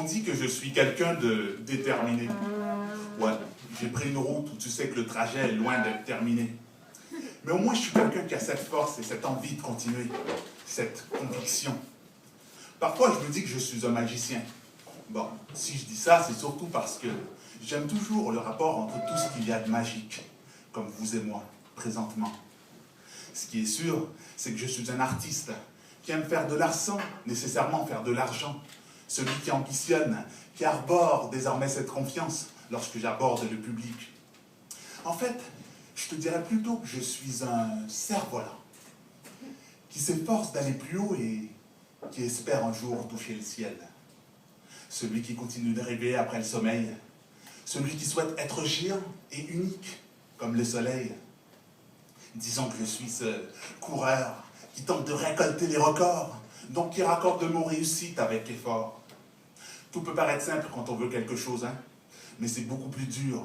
On dit que je suis quelqu'un de déterminé. Ouais, j'ai pris une route où tu sais que le trajet est loin d'être terminé. Mais au moins, je suis quelqu'un qui a cette force et cette envie de continuer, cette conviction. Parfois, je me dis que je suis un magicien. Bon, si je dis ça, c'est surtout parce que j'aime toujours le rapport entre tout ce qu'il y a de magique, comme vous et moi, présentement. Ce qui est sûr, c'est que je suis un artiste qui aime faire de l'art sans nécessairement faire de l'argent. Celui qui ambitionne, qui arbore désormais cette confiance lorsque j'aborde le public. En fait, je te dirais plutôt que je suis un cerf-volant qui s'efforce d'aller plus haut et qui espère un jour toucher le ciel. Celui qui continue de rêver après le sommeil. Celui qui souhaite être géant et unique, comme le soleil. Disons que je suis ce coureur qui tente de récolter les records, donc qui raccorde le mot réussite avec effort. Tout peut paraître simple quand on veut quelque chose, hein, mais c'est beaucoup plus dur.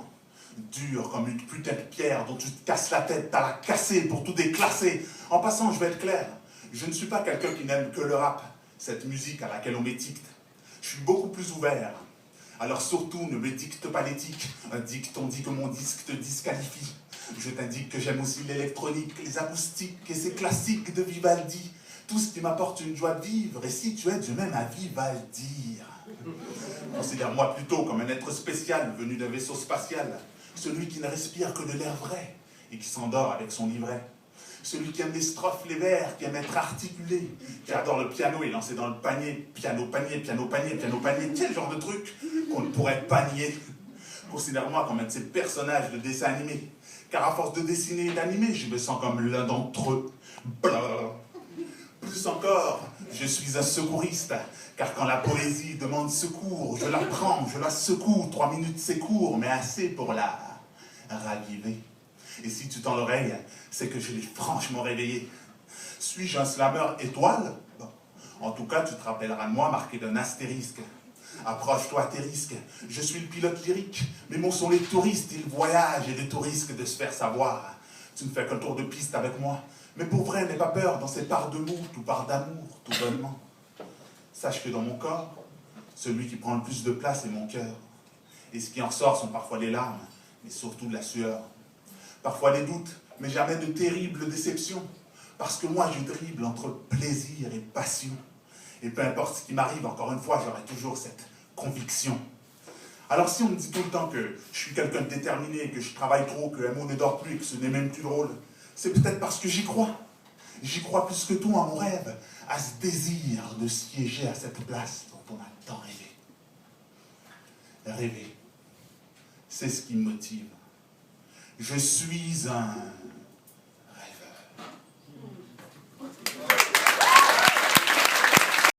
Dur comme une putain de pierre dont tu te casses la tête, t'as la casser pour tout déclasser. En passant, je vais être clair, je ne suis pas quelqu'un qui n'aime que le rap, cette musique à laquelle on m'étiquette. Je suis beaucoup plus ouvert. Alors surtout, ne me dicte pas l'éthique. Un dicton dit que mon disque te disqualifie. Je t'indique que j'aime aussi l'électronique, les acoustiques et ces classiques de Vivaldi. Tout ce qui m'apporte une joie de vivre. Et si tu es du même avis, va le dire. Considère-moi plutôt comme un être spécial venu d'un vaisseau spatial. Celui qui ne respire que de l'air vrai et qui s'endort avec son livret. Celui qui aime les strophes, les vers, qui aime être articulé, qui adore le piano et lancer dans le panier. Piano, panier, piano, panier, piano, panier. Quel genre de truc qu'on ne pourrait pas nier. Considère-moi comme un de ces personnages de dessin animé. Car à force de dessiner et d'animer, je me sens comme l'un d'entre eux. Blablabla. Plus encore, je suis un secouriste. Car quand la poésie demande secours, je la prends, je la secoue. 3 minutes c'est court, mais assez pour la raviver. Et si tu tends l'oreille, c'est que je l'ai franchement réveillé. Suis-je un slameur étoile? Bon. En tout cas, tu te rappelleras de moi marqué d'un astérisque. Approche-toi à tes risques. Je suis le pilote lyrique. Mes mots sont les touristes. Ils voyagent et de tout risque de se faire savoir. Tu ne fais qu'un tour de piste avec moi. Mais pour vrai, n'aie pas peur dans ces parts de mots, tout part d'amour, tout bonnement. Sache que dans mon corps, celui qui prend le plus de place est mon cœur. Et ce qui en ressort sont parfois les larmes, mais surtout de la sueur. Parfois des doutes, mais jamais de terribles déceptions. Parce que moi, je dribble entre plaisir et passion. Et peu importe ce qui m'arrive, encore une fois, j'aurai toujours cette conviction. Alors si on me dit tout le temps que je suis quelqu'un de déterminé, que je travaille trop, que MO ne dort plus, et que ce n'est même plus drôle, c'est peut-être parce que j'y crois. J'y crois plus que tout en mon rêve, à ce désir de siéger à cette place dont on a tant rêvé. Rêver, c'est ce qui me motive. Je suis un